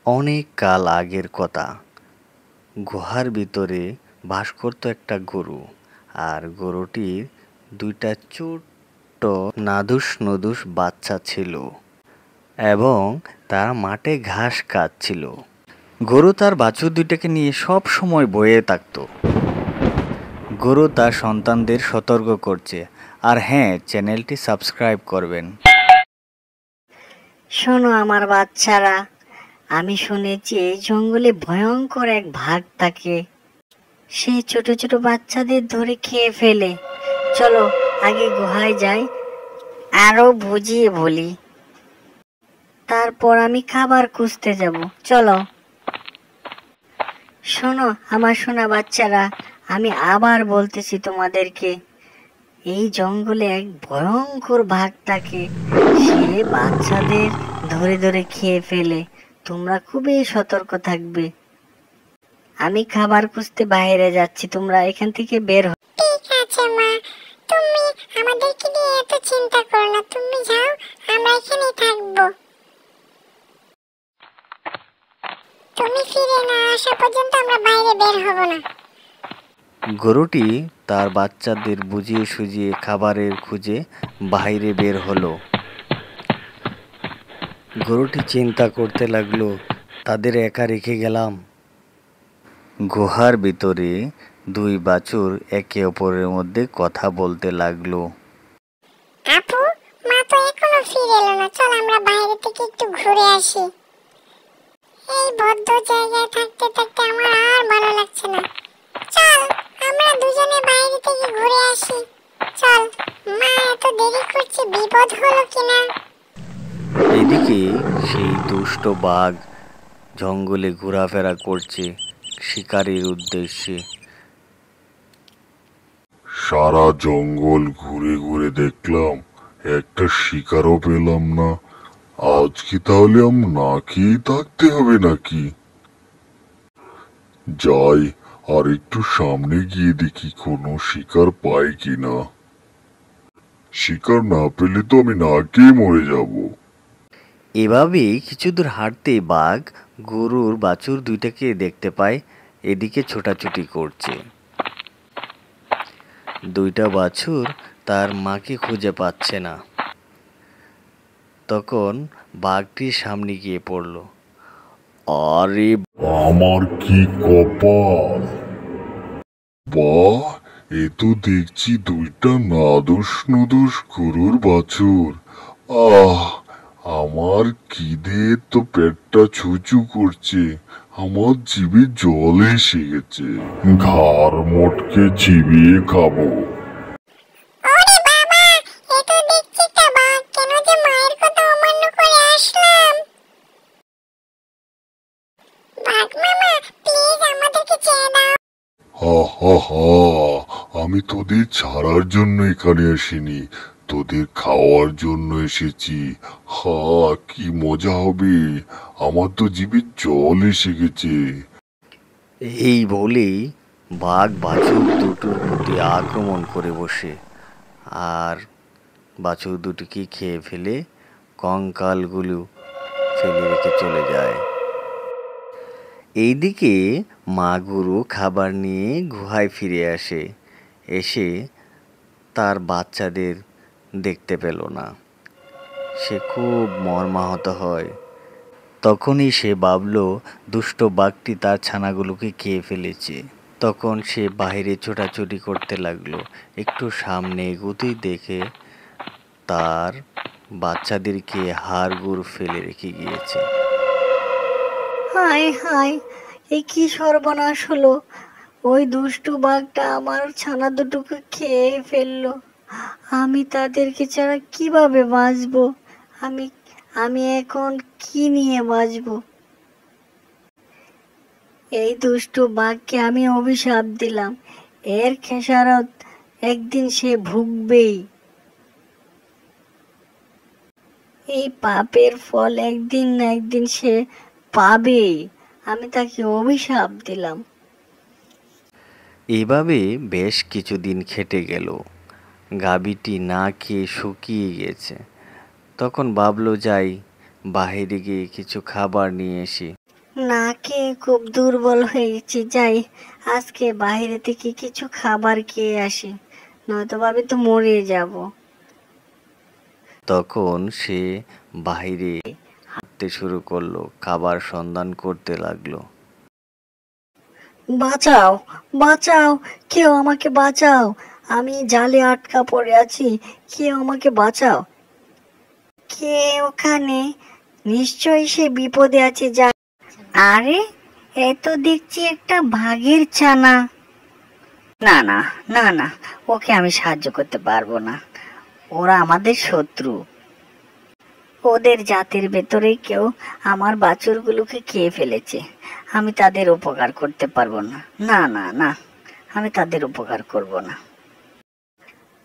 অনেক কাল আগের কথা। গুহার ভিতরে বাস করত একটা গরু। আর গরুটির দুইটা ছোট্ট নাদুস নুদুস বাচ্চা ছিল এবং তারা মাঠে ঘাস খাচ্ছিল। গরু তার বাছুর দুইটাকে নিয়ে সব সময় বয়ে থাকতো। গরু তার সন্তানদের সতর্ক করছে। আর হ্যাঁ, চ্যানেলটি সাবস্ক্রাইব করবেন। শোনো আমার বাচ্চারা, আমি শুনেছি এই জঙ্গলে ভয়ঙ্কর এক বাঘ থাকে। সে ছোট ছোট বাচ্চাদের ধরে খেয়ে ফেলে। চলো আগে গুহায় যাই, আরো বুঝিয়ে বলি। তারপর আমি খাবার খুঁজতে যাব। চলো। শোনো আমার সোনা বাচ্চারা, আমি আবার বলতেছি তোমাদেরকে, এই জঙ্গলে এক ভয়ঙ্কর বাঘ থাকে। সে বাচ্চাদের ধরে ধরে খেয়ে ফেলে। তোমরা খুবই সতর্ক থাকবে। আমি খাবার খুঁজতে বাইরে যাচ্ছি, তোমরা এখান থেকে বের হও। ঠিক আছে মা, তুমি আমাদেরকে নিয়ে এত চিন্তা করো না, তুমি যাও, আমরা এখানেই থাকবো। তুমি ফিরে না আসা পর্যন্ত আমরা বাইরে বের হব না। গরুটি তার বাচ্চাদের বুঝিয়ে সুঝিয়ে খাবারের খুঁজে বাইরে বের হলো। গরুটি চিন্তা করতে লাগলো, তাদের একা রেখে গেলাম। গুহার ভিতরে দুই বাছুর একে অপরের মধ্যে কথা বলতে লাগলো। আপু, মা তো এখনো ফিরে এলো না, চল আমরা বাইরে থেকে একটু ঘুরে আসি। এই বদ্ধ জায়গায় থাকতে থাকতে আমার আর ভালো লাগছে না। চল আমরা দুজনে বাইরে থেকে ঘুরে আসি। চল, মা এত দেরি করছে, বিপদ হলো কিনা। এদিকে সেই দুষ্ট বাঘ জঙ্গলে ঘোরাফেরা করছে শিকারের উদ্দেশ্যে। সারা জঙ্গল ঘুরে ঘুরে দেখলাম, একটা শিকারও পেলাম না। আজ কি তাহলে না খেয়ে থাকতে হবে নাকি? যাই, আর একটু সামনে গিয়ে দেখি কোনো শিকার পাই কিনা। শিকার না পেলে তো আমি না খেয়ে মরে যাব। এভাবেই কিছু দূর হাঁটতে বাঘ গরুর বাছুর দুইটাকে দেখতে পায় এদিকে ছোটাছুটি করছে। দুইটা বাছুর তার মাকে খুঁজে পাচ্ছে না। তখন বাঘটির সামনে গিয়ে পড়ল। আরে আমার কি কপাল! বাহ, এ তো দেখছি দুইটা নাদুস নুদুস গরুর বাছুর। আহ, আমার খিদে তো পেটটা ছুঁচু করছে, আমার জিভে জল এসে গেছে। ঘাড় মোটকে চিবিয়ে খাবো। ওরে বাবা, এ তো দেখছি একটা বাঘ, কেন যে মায়ের কথা অমান্য করে আসলাম। বাঘ মামা, প্লিজ আমাদেরকে ছেড়ে দাও। হা হা হা, আমি তোদের ছাড়ার জন্য এখানে আসিনি, তোদের খাওয়ার জন্য এসেছি। হা, কি মজা হবে, আমার তো জিভে জল এসে গেছে। এই বলেই বাঘ বাছুর দুটোর প্রতি আক্রমণ করে বসে আর বাছুর দুটিকে খেয়ে ফেলে কঙ্কালগুলো ফেলে রেখে চলে যায়। এইদিকে মা গরু খাবার নিয়ে গুহায় ফিরে আসে। এসে তার বাচ্চাদের দেখতে পেল না। সে খুব মর্মাহত হয়। তখনই সে ভাবল দুষ্ট বাঘটি তার ছানাগুলোকে খেয়ে ফেলেছে। তখন সে বাইরে ছোটাছুটি করতে লাগলো। একটু সামনে এগোতেই দেখে তার বাচ্চাদেরকে হাড়গোড় ফেলে রেখে গিয়েছে। হায় হায়, এ কি সর্বনাশ হলো! ওই দুষ্টু বাঘটা আমার ছানা দুটোকে খেয়ে ফেললো। আমি তাদেরকে ছাড়া কিভাবে বাঁচবো? আমি আমি এখন কি নিয়ে বাঁচবো? এই দুষ্টু বাঘকে আমি অভিশাপ দিলাম, এর খেসারত একদিন সে ভুগবেই। এই পাপের ফল একদিন না একদিন সে পাবেই। আমি তাকে অভিশাপ দিলাম। এভাবে বেশ কিছুদিন কেটে গেল। গাভীটি না খেয়ে শুকিয়ে গেছে। তখন ভাবলো যাই, বাইরে গিয়ে কিছু খাবার নিয়ে আসি। না খেয়ে খুব দুর্বল হয়ে গেছি, যাই আজকে বাইরে থেকে কিছু খাবার খেয়ে আসি, নয়তো ভাবি তো মরে যাব। তখন সে বাইরে হাঁটতে শুরু করলো, খাবার সন্ধান করতে লাগলো। বাঁচাও, বাঁচাও, কেউ আমাকে বাঁচাও, আমি জালে আটকা পড়ে আছি, কেউ আমাকে বাঁচাও। কে ওখানে? নিশ্চয়ই সে বিপদে আছে। যা, আরে এ তো দেখছি একটা বাঘের ছানা। না না না না, ওকে আমি সাহায্য করতে পারবো না, ওরা আমাদের শত্রু। ওদের জাতির ভেতরে কেউ আমার বাছুরগুলোকে খেয়ে ফেলেছে, আমি তাদের উপকার করতে পারবো না। না না না, আমি তাদের উপকার করব না।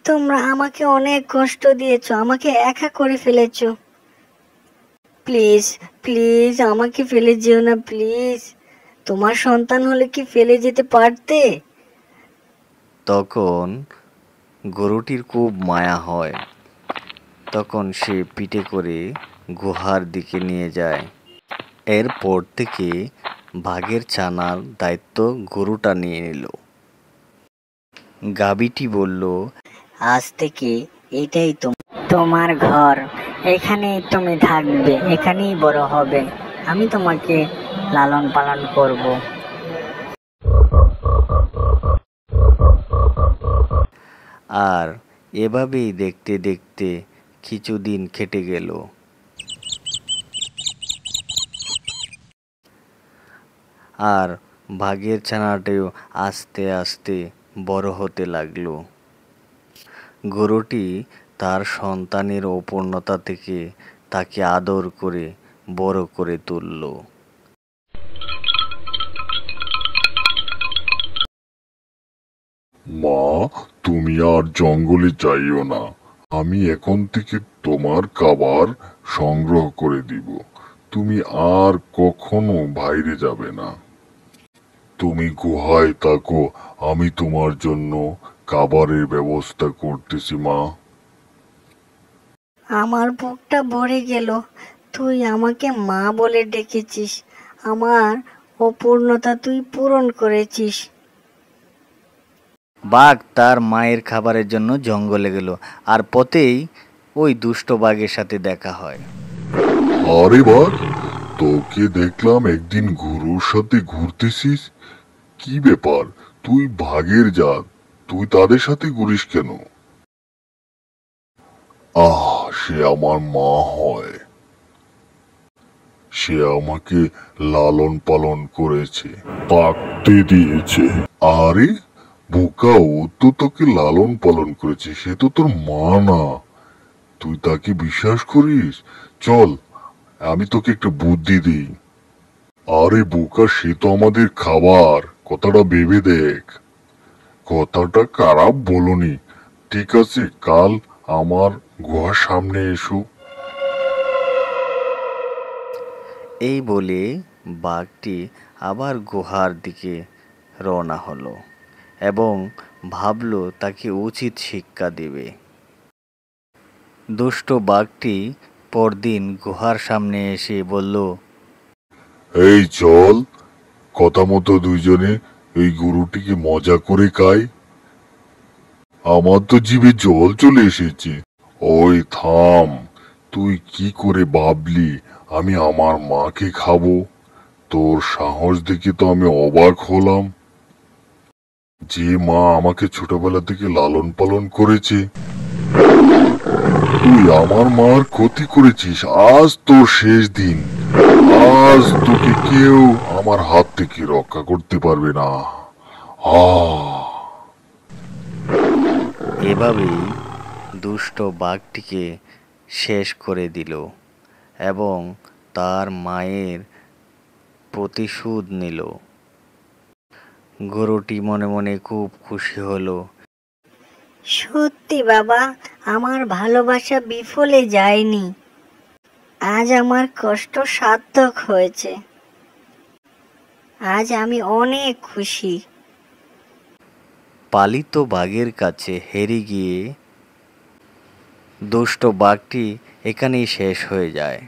তোমরা আমাকে অনেক কষ্ট দিয়েছো, আমাকে একা করে ফেলেছো। প্লিজ প্লিজ আমাকে ফেলে যেও না, প্লিজ। তোমার সন্তান হলে কি ফেলে যেতে পারতে? তখন গরুটির খুব মায়া হয়, তখন সে পিঠে করে গুহার দিকে নিয়ে যায়। এরপর থেকে বাঘের ছানার দায়িত্ব গরুটা নিয়ে নিল। গাভীটি বলল, আজ থেকে এটাই তোমার ঘর, এখানেই তুমি থাকবে, এখানেই বড় হবে, আমি তোমাকে লালন পালন করব। আর এভাবেই দেখতে দেখতে কিছুদিন কেটে গেল। আর বাঘের ছানাটিও আস্তে আস্তে বড় হতে লাগলো। গরুটি তার সন্তানের অপূর্ণতা থেকে তাকে আদর করে বড় করে তুলল। মা, তুমি আর জঙ্গলে যাইও না, আমি এখন থেকে তোমার খাবার সংগ্রহ করে দিব। তুমি আর কখনো বাইরে যাবে না। তুমি গুহায় থাকো, আমি তোমার জন্য খাবারের ব্যবস্থা করতেছি মা। আমার বুকটা ভরে গেল, তুই আমাকে মা বলে ডেকেছিস, আমার অপূর্ণতা তুই পূরণ করেছিস। বাঘ তার মায়ের খাবারের জন্য জঙ্গলে গেল, আর পথেই ওই দুষ্ট বাঘের সাথে দেখা হয়। আরে বাঘ, তোকে দেখলাম একদিন গরুর সাথে ঘুরতেছিস। কি ব্যাপার, তুই বাঘের জাত, তুই তাদের সাথে ঘুরিস কেন? সে আমার মা হয়। সে আমাকে লালন পালন করেছে, পাকতে দিয়েছে। আরে বোকা, ও তো তোকে লালন পালন করেছে, সে তো তোর মা না। তুই তাকে বিশ্বাস করিস? চল, আমি তোকে একটা বুদ্ধি দিই। আরে বোকা, সে তো আমাদের খাবার, কথাটা ভেবে দেখ। কথাটা খারাপ বলনি। ঠিক আছে, কাল আমার গুহার সামনে এসো। এই বলে বাঘটি আবার গুহার দিকে রওনা হলো এবং ভাবলো তাকে উচিত শিক্ষা দেবে। দুষ্ট বাঘটি পরদিন গুহার সামনে এসে বলল, এই চল, কথা মতো দুইজনে এই গরুটিকে মজা করে খাই। আমার তো জিভে জল চলে এসেছে। ওই থাম, তুই কি করে ভাবলি আমি আমার মাকে খাবো? তোর সাহস দেখে তো আমি অবাক হলাম। যে মা আমাকে ছোটবেলা থেকে লালন পালন করেছে, তুই আমার মার ক্ষতি করেছিস। আজ তোর শেষ দিন। আজ তোকে কেউ আমার হাত থেকে রক্ষা করতে পারবে না। আহ এভাবেই দুষ্ট বাঘটিকে শেষ করে দিল এবং তার মায়ের প্রতিশোধ নিল। গরুটি মনে মনে খুব খুশি হলো। সত্যি বাবা, আমার ভালোবাসা বিফলে যায়নি, আজ আমার কষ্ট সার্থক হয়েছে, আজ আমি অনেক খুশি। পালিত বাঘের কাছে হেরে গিয়ে দুষ্ট বাঘটি এখানেই শেষ হয়ে যায়।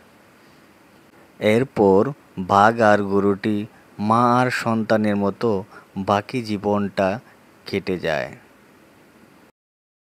এরপর বাঘ আর গরুটি মা আর সন্তানের মতো বাকি জীবনটা কেটে যায়।